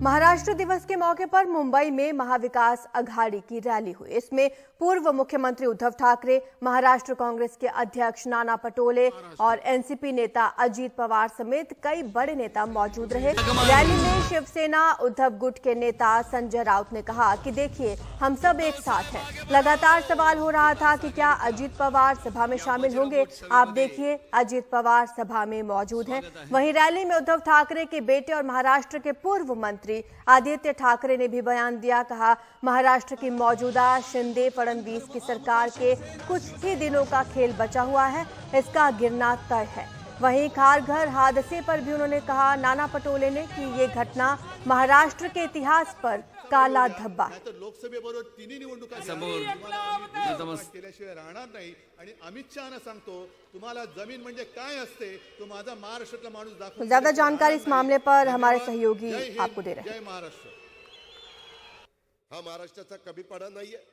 महाराष्ट्र दिवस के मौके पर मुंबई में महाविकास अघाड़ी की रैली हुई। इसमें पूर्व मुख्यमंत्री उद्धव ठाकरे, महाराष्ट्र कांग्रेस के अध्यक्ष नाना पटोले और एनसीपी नेता अजित पवार समेत कई बड़े नेता मौजूद रहे। रैली में शिवसेना उद्धव गुट के नेता संजय राउत ने कहा कि देखिए, हम सब एक साथ हैं। लगातार सवाल हो रहा था कि क्या अजित पवार सभा में शामिल होंगे। आप देखिए, अजित पवार सभा में मौजूद हैं। वहीं रैली में उद्धव ठाकरे के बेटे और महाराष्ट्र के पूर्व मंत्री आदित्य ठाकरे ने भी बयान दिया। कहा, महाराष्ट्र की मौजूदा शिंदे फडणवीस की सरकार के कुछ ही दिनों का खेल बचा हुआ है, इसका गिरना तय है। वहीं खारघर हादसे पर भी उन्होंने कहा, नाना पटोले ने, कि ये घटना महाराष्ट्र के इतिहास पर काला धब्बा है। लोकसभेबरोबर तिन्ही निवडणुका केल्याशिवाय राहणार नाही आणि अमित शहाना सांगतो, तुम्हाला जमीन म्हणजे काय असते तो माझा महाराष्ट्रातला माणूस दाखवून। ज्यादा जानकारी इस मामले पर हमारे सहयोगी आपको दे रहे हैं। जय महाराष्ट्र। हा महाराष्ट्राचा कभी पडा नाहीये।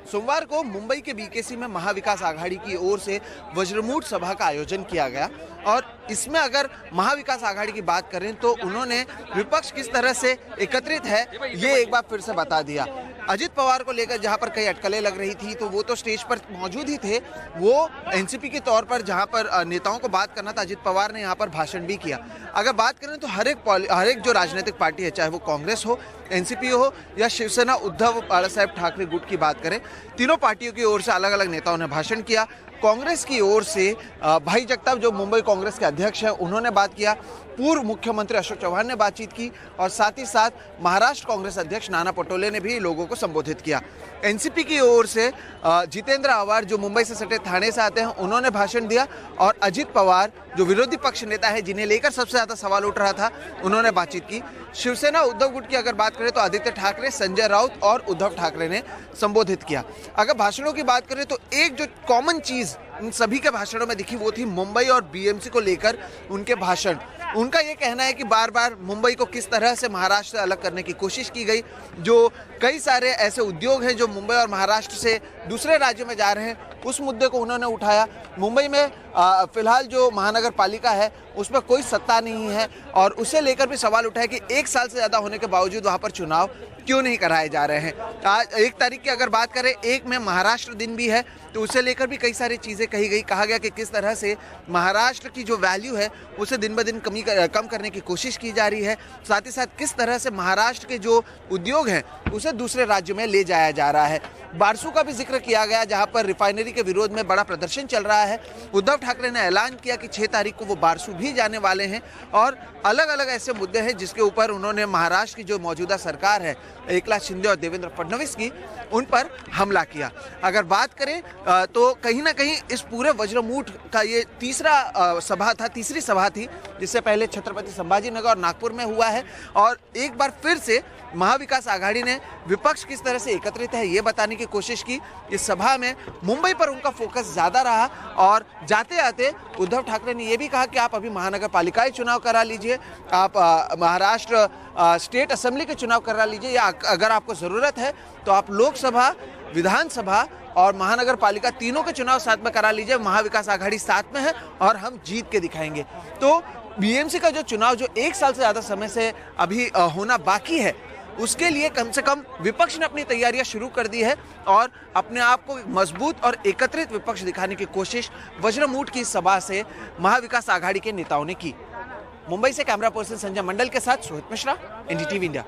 सोमवार को मुंबई के बीकेसी में महाविकास आघाड़ी की ओर से वज्रमूठ सभा का आयोजन किया गया और इसमें अगर महाविकास आघाड़ी की बात करें तो उन्होंने विपक्ष किस तरह से एकत्रित है ये एक बार फिर से बता दिया। अजित पवार को लेकर जहां पर कई अटकलें लग रही थी तो वो तो स्टेज पर मौजूद ही थे। वो एनसीपी के तौर पर जहां पर नेताओं को बात करना था, अजित पवार ने यहां पर भाषण भी किया। अगर बात करें तो हर एक जो राजनीतिक पार्टी है, चाहे वो कांग्रेस हो, एनसीपी हो या शिवसेना उद्धव बालासाहेब ठाकरे गुट की बात करें, तीनों पार्टियों की ओर से अलग अलग नेताओं ने भाषण किया। कांग्रेस की ओर से भाई जगताप जो मुंबई कांग्रेस के अध्यक्ष हैं, उन्होंने बात किया। पूर्व मुख्यमंत्री अशोक चौहान ने बातचीत की और साथ ही साथ महाराष्ट्र कांग्रेस अध्यक्ष नाना पटोले ने भी लोगों को संबोधित किया। एनसीपी की ओर से जितेंद्र आव्हाड जो मुंबई से सटे थाने से आते हैं, उन्होंने भाषण दिया और अजित पवार जो विरोधी पक्ष नेता है, जिन्हें लेकर सबसे ज्यादा सवाल उठ रहा था, उन्होंने बातचीत की। शिवसेना उद्धव गुट की अगर बात करें तो आदित्य ठाकरे, संजय राउत और उद्धव ठाकरे ने संबोधित किया। अगर भाषणों की बात करें तो एक जो कॉमन चीज इन सभी के भाषणों में दिखी वो थी मुंबई और बीएमसी को लेकर उनके भाषण। उनका ये कहना है कि बार बार मुंबई को किस तरह से महाराष्ट्र से अलग करने की कोशिश की गई। जो कई सारे ऐसे उद्योग हैं जो मुंबई और महाराष्ट्र से दूसरे राज्यों में जा रहे हैं, उस मुद्दे को उन्होंने उठाया। मुंबई में फिलहाल जो महानगर पालिका है उसमें कोई सत्ता नहीं है और उसे लेकर भी सवाल उठा है कि 1 साल से ज़्यादा होने के बावजूद वहाँ पर चुनाव क्यों नहीं कराए जा रहे हैं। आज 1 तारीख की अगर बात करें, 1 में महाराष्ट्र दिन भी है, तो उसे लेकर भी कई सारी चीज़ें कही गई। कहा गया कि किस तरह से महाराष्ट्र की जो वैल्यू है उसे दिन ब दिन कम करने की कोशिश की जा रही है। साथ ही साथ किस तरह से महाराष्ट्र के जो उद्योग हैं उसे दूसरे राज्यों में ले जाया जा रहा है। बारसू का भी जिक्र किया गया, जहां पर रिफाइनरी के विरोध में बड़ा प्रदर्शन चल रहा है। उद्धव ठाकरे ने ऐलान किया कि 6 तारीख को वो बारसू भी जाने वाले हैं और अलग अलग ऐसे मुद्दे हैं जिसके ऊपर उन्होंने महाराष्ट्र की जो मौजूदा सरकार है, एकनाथ शिंदे और देवेंद्र फडणवीस की, उन पर हमला किया। अगर बात करें तो कहीं ना कहीं इस पूरे वज्रमूठ का ये तीसरी सभा थी, जिससे पहले छत्रपति संभाजीनगर और नागपुर में हुआ है। और एक बार फिर से महाविकास आघाड़ी ने विपक्ष किस तरह से एकत्रित है ये बताने की कोशिश की। इस सभा में मुंबई पर उनका फोकस ज्यादा रहा और जाते आते उद्धव ठाकरे ने यह भी कहा कि आप अभी महानगर पालिकाएं चुनाव करा लीजिए, आप महाराष्ट्र स्टेट असेंबली के चुनाव करा लीजिए, या अगर आपको जरूरत है तो आप लोकसभा, विधानसभा और महानगर पालिका तीनों के चुनाव साथ में करा लीजिए। महाविकास आघाड़ी साथ में है और हम जीत के दिखाएंगे। तो बीएमसी का जो चुनाव जो 1 साल से ज्यादा समय से अभी होना बाकी है, उसके लिए कम से कम विपक्ष ने अपनी तैयारियां शुरू कर दी है और अपने आप को मजबूत और एकत्रित विपक्ष दिखाने की कोशिश वज्रमूठ की सभा से महाविकास आघाड़ी के नेताओं ने की। मुंबई से कैमरा पर्सन संजय मंडल के साथ Sohit Mishra, NDTV India.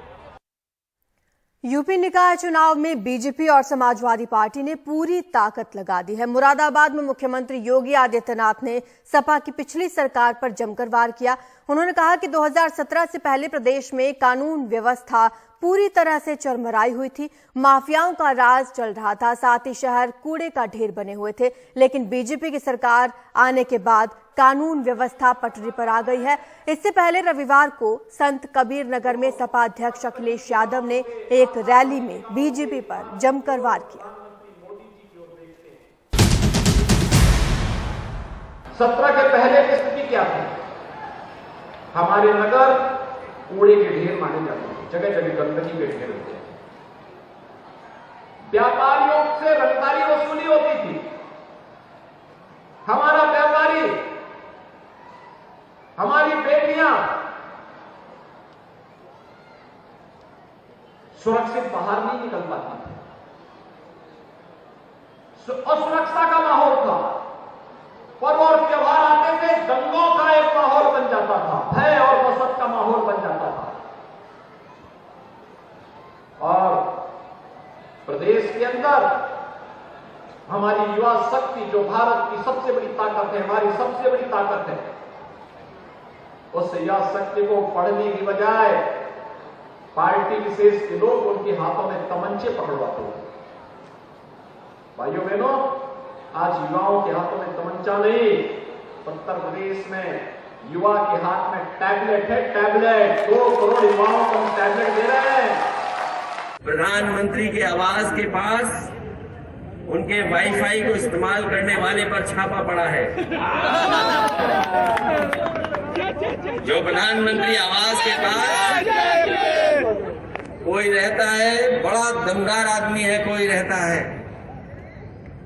UP निकाय चुनाव में बीजेपी और समाजवादी पार्टी ने पूरी ताकत लगा दी है। मुरादाबाद में मुख्यमंत्री योगी आदित्यनाथ ने सपा की पिछली सरकार पर जमकर वार किया। उन्होंने कहा कि 2017 से पहले प्रदेश में कानून व्यवस्था पूरी तरह से चरमराई हुई थी, माफियाओं का राज चल रहा था, साथ ही शहर कूड़े का ढेर बने हुए थे। लेकिन बीजेपी की सरकार आने के बाद कानून व्यवस्था पटरी पर आ गई है। इससे पहले रविवार को संत कबीर नगर में सपा अध्यक्ष अखिलेश यादव ने एक रैली में बीजेपी पर जमकर वार किया। 17 के पहले की स्थिति क्या थी? हमारे नगर कूड़े के ढेर माने जाते थे, जगह जगह गंदगी के ढेर होते थे। व्यापारियों से रंगदारी वसूली होती थी। हमारा व्यापारी, हमारी बेटियां सुरक्षित बाहर नहीं निकल पाती थी। असुरक्षा का माहौल था। पर्व और त्योहार आते थे, दंगों का एक माहौल बन जाता था, भय और दहशत का माहौल बन जाता था। और प्रदेश के अंदर हमारी युवा शक्ति, जो भारत की सबसे बड़ी ताकत है, हमारी सबसे बड़ी ताकत है, उस युवा शक्ति को पढ़ने की बजाय पार्टी विशेष के लोग उनके हाथों में तमंचे पकड़वाते हैं। भाइयों बहनों, आज युवाओं के हाथों में तमंचा नहीं, उत्तर प्रदेश में युवा के हाथ में टैबलेट है। टैबलेट 2 करोड़ युवाओं को हम टैबलेट दे रहे हैं। प्रधानमंत्री के आवास के पास उनके वाईफाई को इस्तेमाल करने वाले पर छापा पड़ा है। जो प्रधानमंत्री आवास के पास कोई रहता है, बड़ा दमदार आदमी है, कोई रहता है,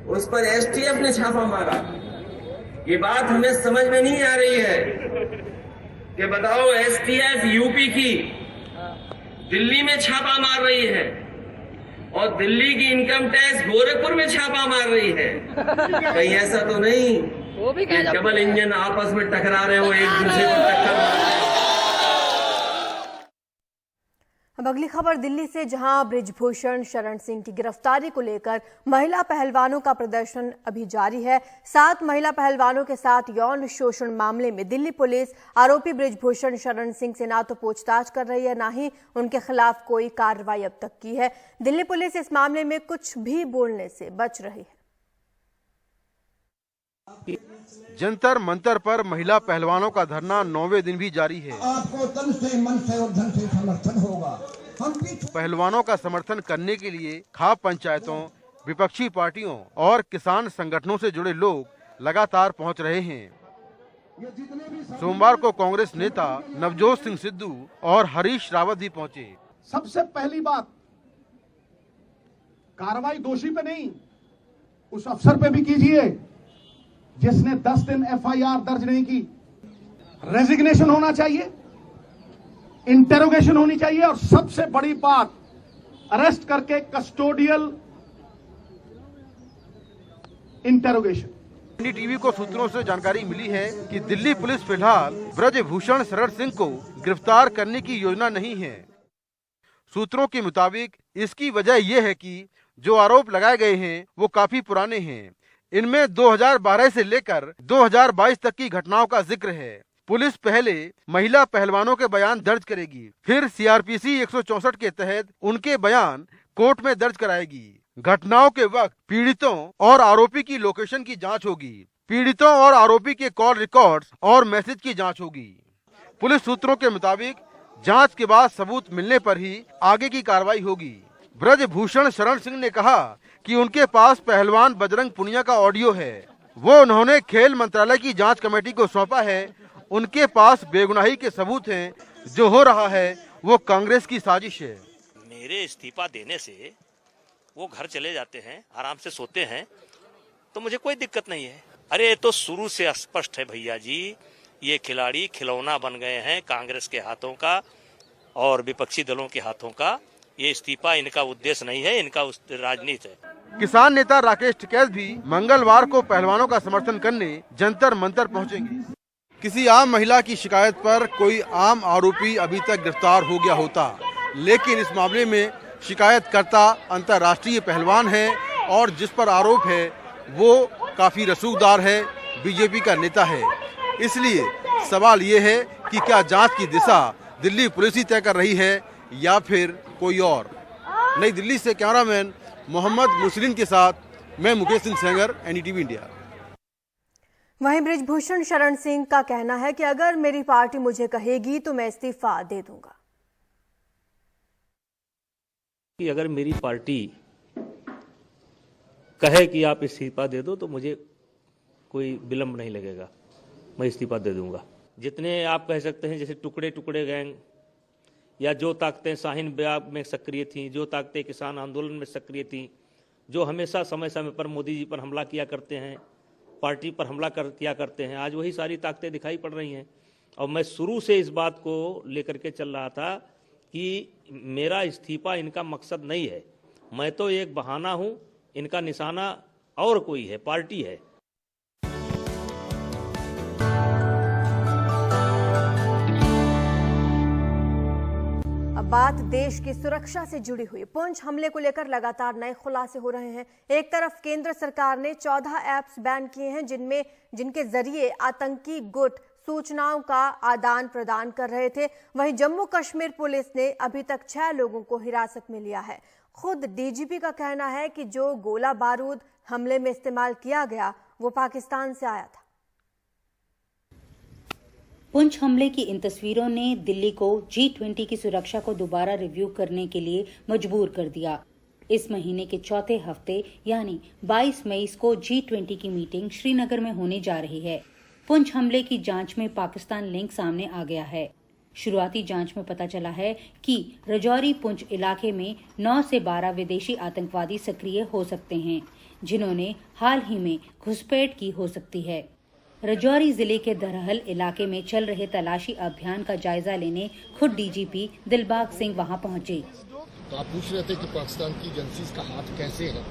उस पर एसटीएफ ने छापा मारा। ये बात हमें समझ में नहीं आ रही है कि बताओ, एसटीएफ यूपी की दिल्ली में छापा मार रही है और दिल्ली की इनकम टैक्स गोरखपुर में छापा मार रही है। कहीं ऐसा तो नहीं कि डबल इंजन आपस में टकरा रहे हो, एक दूसरे को टक्कर मार रहे हो। अब अगली खबर दिल्ली से, जहां बृजभूषण शरण सिंह की गिरफ्तारी को लेकर महिला पहलवानों का प्रदर्शन अभी जारी है। 7 महिला पहलवानों के साथ यौन शोषण मामले में दिल्ली पुलिस आरोपी बृजभूषण शरण सिंह से ना तो पूछताछ कर रही है, ना ही उनके खिलाफ कोई कार्रवाई अब तक की है। दिल्ली पुलिस इस मामले में कुछ भी बोलने से बच रही है। जंतर मंतर पर महिला पहलवानों का धरना 9वें दिन भी जारी है। आपको तन से, मन से और धन से समर्थन होगा। पहलवानों का समर्थन करने के लिए खाप पंचायतों, विपक्षी पार्टियों और किसान संगठनों से जुड़े लोग लगातार पहुंच रहे हैं। सोमवार को कांग्रेस नेता नवजोत सिंह सिद्धू और हरीश रावत भी पहुंचे। सबसे पहली बात, कार्रवाई दोषी पे नहीं, उस अफसर पे भी कीजिए जिसने 10 दिन एफआईआर दर्ज नहीं की। रेजिग्नेशन होना चाहिए, इंटेरोगेशन होनी चाहिए, और सबसे बड़ी बात, अरेस्ट करके कस्टोडियल इंटेरोगेशन। एनडीटीवी को सूत्रों से जानकारी मिली है कि दिल्ली पुलिस फिलहाल बृजभूषण शरण सिंह को गिरफ्तार करने की योजना नहीं है। सूत्रों के मुताबिक इसकी वजह यह है कि जो आरोप लगाए गए हैं वो काफी पुराने हैं। इनमें 2012 से लेकर 2022 तक की घटनाओं का जिक्र है। पुलिस पहले महिला पहलवानों के बयान दर्ज करेगी, फिर सीआरपीसी 164 के तहत उनके बयान कोर्ट में दर्ज कराएगी। घटनाओं के वक्त पीड़ितों और आरोपी की लोकेशन की जांच होगी। पीड़ितों और आरोपी के कॉल रिकॉर्ड्स और मैसेज की जांच होगी। पुलिस सूत्रों के मुताबिक जांच के बाद सबूत मिलने पर ही आगे की कार्रवाई होगी। बृजभूषण शरण सिंह ने कहा कि उनके पास पहलवान बजरंग पुनिया का ऑडियो है, वो उन्होंने खेल मंत्रालय की जांच कमेटी को सौंपा है। उनके पास बेगुनाही के सबूत हैं। जो हो रहा है वो कांग्रेस की साजिश है। मेरे इस्तीफा देने से वो घर चले जाते हैं, आराम से सोते हैं, तो मुझे कोई दिक्कत नहीं है। अरे ये तो शुरू से स्पष्ट है भैया जी, ये खिलाड़ी खिलौना बन गए हैं कांग्रेस के हाथों का और विपक्षी दलों के हाथों का। ये इस्तीफा इनका उद्देश्य नहीं है, इनका राजनीति है। किसान नेता राकेश टिकैत भी मंगलवार को पहलवानों का समर्थन करने जंतर मंतर पहुंचेंगे। किसी आम महिला की शिकायत पर कोई आम आरोपी अभी तक गिरफ्तार हो गया होता, लेकिन इस मामले में शिकायतकर्ता अंतर्राष्ट्रीय पहलवान है और जिस पर आरोप है वो काफी रसूखदार है, बीजेपी का नेता है। इसलिए सवाल ये है कि क्या जांच की दिशा दिल्ली पुलिस ही तय कर रही है या फिर कोई और। नई दिल्ली से कैमरामैन मोहम्मद मुस्लिम के साथ मैं मुकेश सिंह सेंगर, एनडीटीवी इंडिया। वहीं बृजभूषण शरण सिंह का कहना है कि अगर मेरी पार्टी मुझे कहेगी तो मैं इस्तीफा दे दूंगा। कि अगर मेरी पार्टी कहे कि आप इस्तीफा दे दो तो मुझे कोई विलंब नहीं लगेगा, मैं इस्तीफा दे दूंगा। जितने आप कह सकते हैं जैसे टुकड़े टुकड़े गैंग या जो ताकतें शाहीन बाग में सक्रिय थीं, जो ताकतें किसान आंदोलन में सक्रिय थीं, जो हमेशा समय समय पर मोदी जी पर हमला किया करते हैं, पार्टी पर हमला किया करते हैं, आज वही सारी ताकतें दिखाई पड़ रही हैं। और मैं शुरू से इस बात को लेकर के चल रहा था कि मेरा इस्तीफा इनका मकसद नहीं है, मैं तो एक बहाना हूं, इनका निशाना और कोई है, पार्टी है। अब बात देश की सुरक्षा से जुड़ी हुई। पुंछ हमले को लेकर लगातार नए खुलासे हो रहे हैं। एक तरफ केंद्र सरकार ने 14 ऐप्स बैन किए हैं जिनके जरिए आतंकी गुट सूचनाओं का आदान प्रदान कर रहे थे। वहीं जम्मू कश्मीर पुलिस ने अभी तक 6 लोगों को हिरासत में लिया है। खुद डीजीपी का कहना है कि जो गोला बारूद हमले में इस्तेमाल किया गया वो पाकिस्तान से आया था। पुंछ हमले की इन तस्वीरों ने दिल्ली को G20 की सुरक्षा को दोबारा रिव्यू करने के लिए मजबूर कर दिया। इस महीने के चौथे हफ्ते यानी 22 मई को G20 की मीटिंग श्रीनगर में होने जा रही है। पुंछ हमले की जांच में पाकिस्तान लिंक सामने आ गया है। शुरुआती जांच में पता चला है कि रजौरी पुंछ इलाके में 9 से 12 विदेशी आतंकवादी सक्रिय हो सकते हैं, जिन्होंने हाल ही में घुसपैठ की हो सकती है। रजौरी जिले के दरहल इलाके में चल रहे तलाशी अभियान का जायजा लेने खुद डीजीपी दिलबाग सिंह वहां पहुंचे। तो आप पूछ रहे थे कि पाकिस्तान की एजेंसीज का हाथ कैसे है,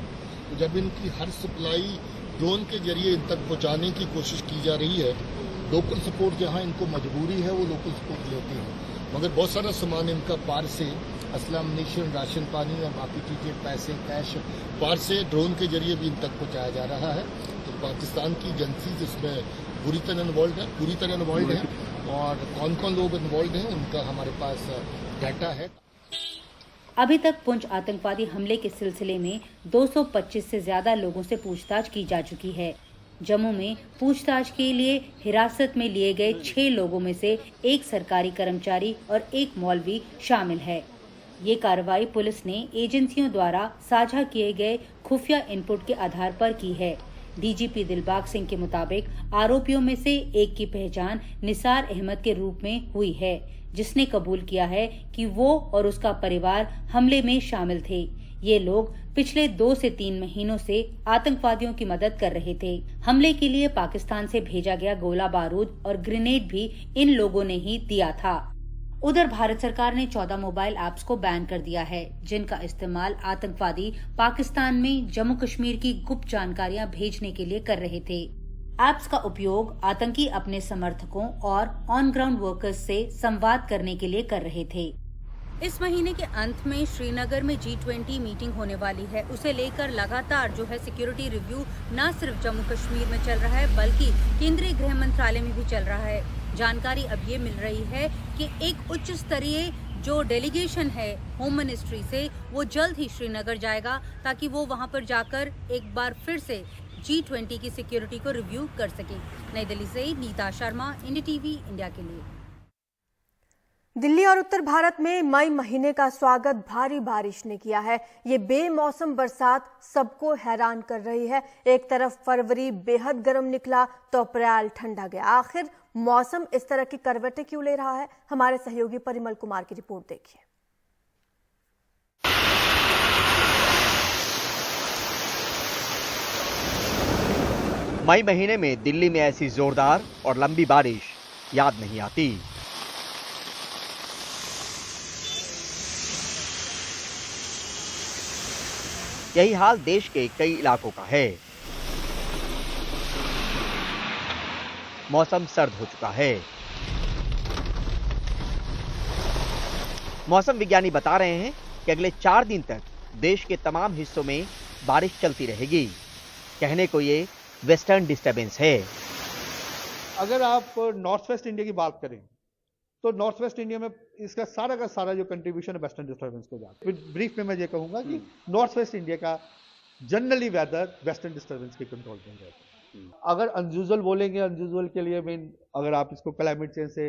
तो जब इनकी हर सप्लाई ड्रोन के जरिए इन तक पहुंचाने की कोशिश की जा रही है, लोकल सपोर्ट जहां इनको मजबूरी है वो लोकल सपोर्ट लेती है, मगर बहुत सारा सामान इनका पार से असला अम्युनिशन, राशन पानी और बाकी चीजें, पैसे, कैश पार से ड्रोन के जरिए भी इन तक पहुंचाया जा रहा है। तो पाकिस्तान की एजेंसीज इसमें पूरी तरह इन्वॉल्व है और कौन कौन लोग इन्वॉल्व हैं उनका हमारे पास डाटा है। अभी तक पुंछ आतंकवादी हमले के सिलसिले में 225 से ज्यादा लोगों से पूछताछ की जा चुकी है। जम्मू में पूछताछ के लिए हिरासत में लिए गए 6 लोगों में से एक सरकारी कर्मचारी और एक मौलवी शामिल है। ये कार्रवाई पुलिस ने एजेंसियों द्वारा साझा किए गए खुफिया इनपुट के आधार पर की है। डीजीपी दिलबाग सिंह के मुताबिक आरोपियों में से एक की पहचान निसार अहमद के रूप में हुई है, जिसने कबूल किया है कि वो और उसका परिवार हमले में शामिल थे। ये लोग पिछले 2 से 3 महीनों से आतंकवादियों की मदद कर रहे थे। हमले के लिए पाकिस्तान से भेजा गया गोला बारूद और ग्रेनेड भी इन लोगों ने ही दिया था। उधर भारत सरकार ने 14 मोबाइल ऐप्स को बैन कर दिया है, जिनका इस्तेमाल आतंकवादी पाकिस्तान में जम्मू कश्मीर की गुप्त जानकारियां भेजने के लिए कर रहे थे। ऐप्स का उपयोग आतंकी अपने समर्थकों और ऑन ग्राउंड वर्कर्स से संवाद करने के लिए कर रहे थे। इस महीने के अंत में श्रीनगर में G20 मीटिंग होने वाली है। उसे लेकर लगातार जो है सिक्योरिटी रिव्यू न सिर्फ जम्मू कश्मीर में चल रहा है बल्कि केंद्रीय गृह मंत्रालय में भी चल रहा है। जानकारी अब ये मिल रही है कि एक उच्च स्तरीय जो डेलीगेशन है होम मिनिस्ट्री से वो जल्द ही श्रीनगर जाएगा ताकि वो वहां पर जाकर एक बार फिर से G20 की सिक्योरिटी को रिव्यू कर सके। नई दिल्ली से Nita Sharma, India TV India के लिए। दिल्ली और उत्तर भारत में मई महीने का स्वागत भारी बारिश ने किया है। ये बेमौसम बरसात सबको हैरान कर रही है। एक तरफ फरवरी बेहद गर्म निकला तो अप्रैल ठंडा गया। आखिर मौसम इस तरह की करवटें क्यों ले रहा है? हमारे सहयोगी परिमल कुमार की रिपोर्ट देखिए। मई महीने में दिल्ली में ऐसी जोरदार और लंबी बारिश याद नहीं आती। यही हाल देश के कई इलाकों का है। मौसम सर्द हो चुका है। मौसम विज्ञानी बता रहे हैं कि अगले 4 दिन तक देश के तमाम हिस्सों में बारिश चलती रहेगी। कहने को ये वेस्टर्न डिस्टर्बेंस है। अगर आप नॉर्थ वेस्ट इंडिया की बात करें तो नॉर्थ वेस्ट इंडिया में इसका सारा का सारा जो कंट्रीब्यूशन है वेस्टर्न डिस्टर्बेंस को जाता है। ब्रीफ में मैं ये कहूंगा कि नॉर्थ वेस्ट इंडिया का जनरली वेदर वेस्टर्न डिस्टर्बेंस के कंट्रोल में रहता है। अगर अनयूजुअल बोलेंगे, अनयूजुअल के लिए मीन अगर आप इसको क्लाइमेट चेंज से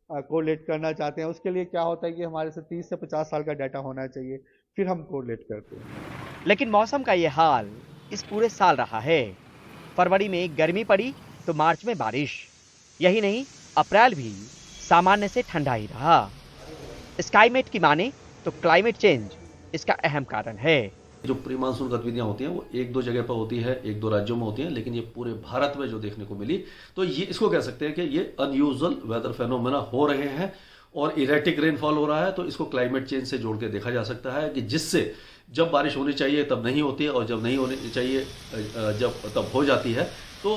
कोरिलेट करना चाहते हैं, उसके लिए क्या होता है कि हमारे से 30 से 50 साल का डाटा होना चाहिए, फिर हम कोरिलेट करते हैं। लेकिन मौसम का ये हाल इस पूरे साल रहा है। फरवरी में गर्मी पड़ी तो मार्च में बारिश। यही नहीं, अप्रैल भी सामान्य से ठंडा ही रहा। स्काईमेट की माने तो क्लाइमेट चेंज इसका अहम कारण है। जो प्री मानसून गतिविधियां होती हैं वो 1-2 जगह पर होती है, 1-2 राज्यों में होती हैं, लेकिन ये पूरे भारत में जो देखने को मिली तो ये इसको कह सकते हैं कि ये अनयूजुअल वेदर फेनोमेना हो रहे हैं और इरेटिक रेनफॉल हो रहा है, तो इसको क्लाइमेट चेंज से जोड़ के देखा जा सकता है कि जिससे जब बारिश होनी चाहिए तब नहीं होती है और जब नहीं होनी चाहिए तब हो जाती है। तो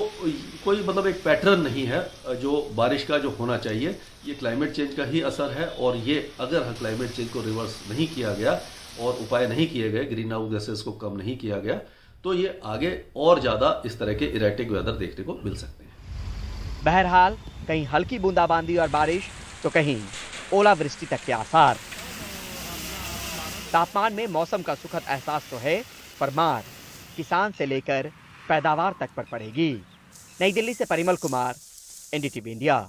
कोई मतलब एक पैटर्न नहीं है जो बारिश का जो होना चाहिए, ये क्लाइमेट चेंज का ही असर है। और ये अगर क्लाइमेट चेंज को रिवर्स नहीं किया गया और उपाय नहीं किए गए, ग्रीन हाउस गैसेस को कम नहीं किया गया, तो ये आगे और ज़्यादा इस तरह के इरेटिक वेदर देखने को मिल सकते हैं। बहरहाल कहीं हल्की बूंदाबांदी और बारिश तो कहीं ओलावृष्टि तक के आसार। तापमान में मौसम का सुखद एहसास तो है, पर मार किसान से लेकर पैदावार तक पर पड़ेगी। नई दिल्ली से परिमल कुमार, एनडीटीवी इंडिया।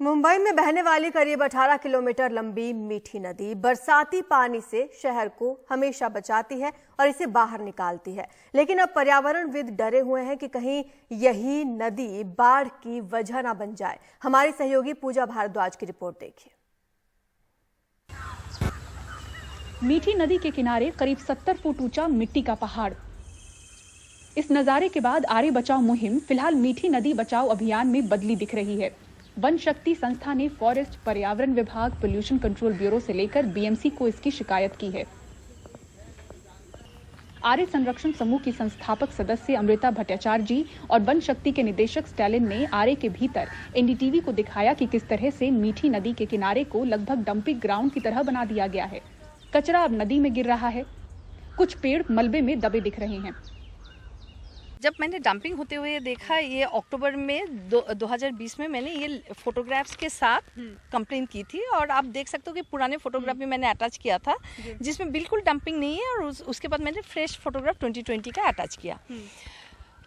मुंबई में बहने वाली करीब 18 किलोमीटर लंबी मीठी नदी बरसाती पानी से शहर को हमेशा बचाती है और इसे बाहर निकालती है। लेकिन अब पर्यावरणविद डरे हुए हैं कि कहीं यही नदी बाढ़ की वजह न बन जाए। हमारी सहयोगी पूजा भारद्वाज की रिपोर्ट देखिए। मीठी नदी के किनारे करीब 70 फुट ऊंचा मिट्टी का पहाड़। इस नजारे के बाद आरे बचाओ मुहिम फिलहाल मीठी नदी बचाओ अभियान में बदली दिख रही है। वन शक्ति संस्था ने फॉरेस्ट, पर्यावरण विभाग, पोल्यूशन कंट्रोल ब्यूरो से लेकर बीएमसी को इसकी शिकायत की है। आर्य संरक्षण समूह की संस्थापक सदस्य अमृता भट्टाचार्य जी और वन शक्ति के निदेशक स्टैलिन ने आर्य के भीतर एनडीटीवी को दिखाया कि किस तरह से मीठी नदी के किनारे को लगभग डंपिंग ग्राउंड की तरह बना दिया गया है। कचरा अब नदी में गिर रहा है, कुछ पेड़ मलबे में दबे दिख रहे हैं। जब मैंने डंपिंग होते हुए देखा, ये अक्टूबर में 2020 में मैंने ये फोटोग्राफ्स के साथ कंप्लेन की थी और आप देख सकते हो कि पुराने फोटोग्राफ भी मैंने अटैच किया था जिसमें बिल्कुल डंपिंग नहीं है, और उसके बाद मैंने फ्रेश फोटोग्राफ 2020 का अटैच किया।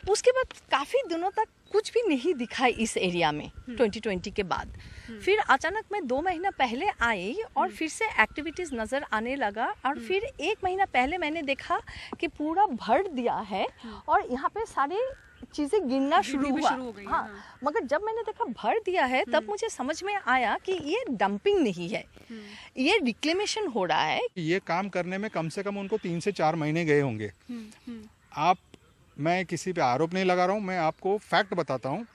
उसके बाद काफ़ी दिनों तक कुछ भी नहीं दिखा इस एरिया में 2020 के बाद। फिर अचानक मैं 2 महीना पहले आई और फिर से एक्टिविटीज़ नज़र आने लगा, और फिर 1 महीना पहले मैंने देखा कि पूरा भर दिया है और यहाँ पे सारी चीज़ें गिरना शुरू हुआ। हाँ, मगर जब मैंने देखा भर दिया है तब मुझे समझ में आया कि ये डंपिंग नहीं है, ये रिक्लेमेशन हो रहा है। ये काम करने में कम से कम उनको 3 से 4 महीने गए होंगे। मैं किसी पे आरोप नहीं लगा रहा हूँ, मैं आपको फैक्ट बताता हूँ।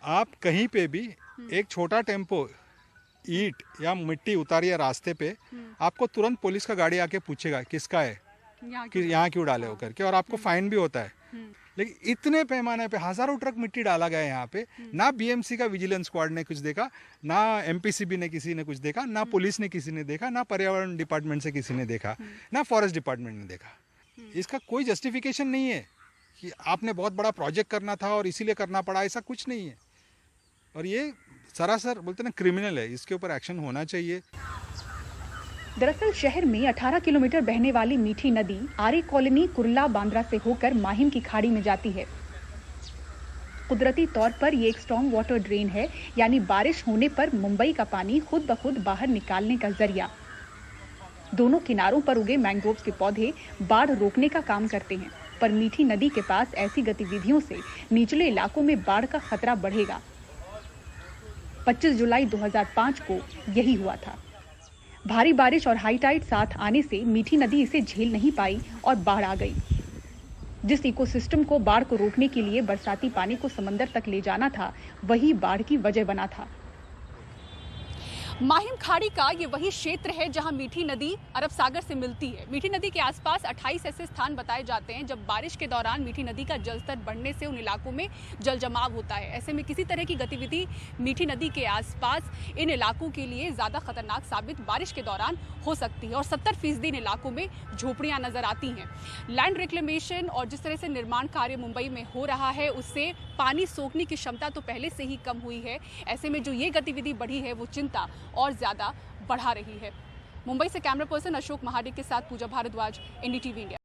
आप कहीं पे भी एक छोटा टेम्पो ईंट या मिट्टी उतारिए रास्ते पे, आपको तुरंत पुलिस का गाड़ी आके पूछेगा किसका है, कि यहाँ क्यों डाले हो करके, और आपको फाइन भी होता है। लेकिन इतने पैमाने पे हजारों ट्रक मिट्टी डाला गया है यहाँ पे, ना बीएमसी का विजिलेंस स्क्वाड ने कुछ देखा, ना एमपीसीबी ने किसी ने कुछ देखा, ना पुलिस ने किसी ने देखा, ना पर्यावरण डिपार्टमेंट से किसी ने देखा, ना फॉरेस्ट डिपार्टमेंट ने देखा। इसका कोई जस्टिफिकेशन नहीं है कि आपने बहुत बड़ा प्रोजेक्ट करना था और इसीलिए करना पड़ा, ऐसा कुछ नहीं है। और ये सरासर बोलते ना क्रिमिनल है, इसके ऊपर एक्शन होना चाहिए। दरअसल शहर में 18 किलोमीटर बहने वाली मीठी नदी आर्य कॉलोनी, कुर्ला, बांद्रा से होकर माहिम की खाड़ी में जाती है। कुदरती तौर पर ये एक स्ट्रॉन्ग वाटर ड्रेन है, यानी बारिश होने पर मुंबई का पानी खुद ब खुद बाहर निकालने का जरिया। दोनों किनारों पर उगे मैंग्रोव्स के पौधे बाढ़ रोकने का काम करते हैं, पर मीठी नदी के पास ऐसी गतिविधियों से निचले इलाकों में बाढ़ का खतरा बढ़ेगा। 25 जुलाई 2005 को यही हुआ था। भारी बारिश और हाई टाइड साथ आने से मीठी नदी इसे झेल नहीं पाई और बाढ़ आ गई। जिस इकोसिस्टम को बाढ़ को रोकने के लिए बरसाती पानी को समंदर तक ले जाना था, वही बाढ़ की वजह बना था। माहिम खाड़ी का ये वही क्षेत्र है जहां मीठी नदी अरब सागर से मिलती है। मीठी नदी के आसपास 28 ऐसे स्थान बताए जाते हैं जब बारिश के दौरान मीठी नदी का जलस्तर बढ़ने से उन इलाकों में जल जमाव होता है। ऐसे में किसी तरह की गतिविधि मीठी नदी के आसपास इन इलाकों के लिए ज़्यादा खतरनाक साबित बारिश के दौरान हो सकती है, और 70% इन इलाकों में झोपड़ियाँ नजर आती हैं। लैंड रिक्लेमेशन और जिस तरह से निर्माण कार्य मुंबई में हो रहा है, उससे पानी सोखने की क्षमता तो पहले से ही कम हुई है। ऐसे में जो ये गतिविधि बढ़ी है वो चिंता और ज्यादा बढ़ा रही है। मुंबई से कैमरा पर्सन अशोक महाडिक के साथ पूजा भारद्वाज, एनडीटीवी इंडिया।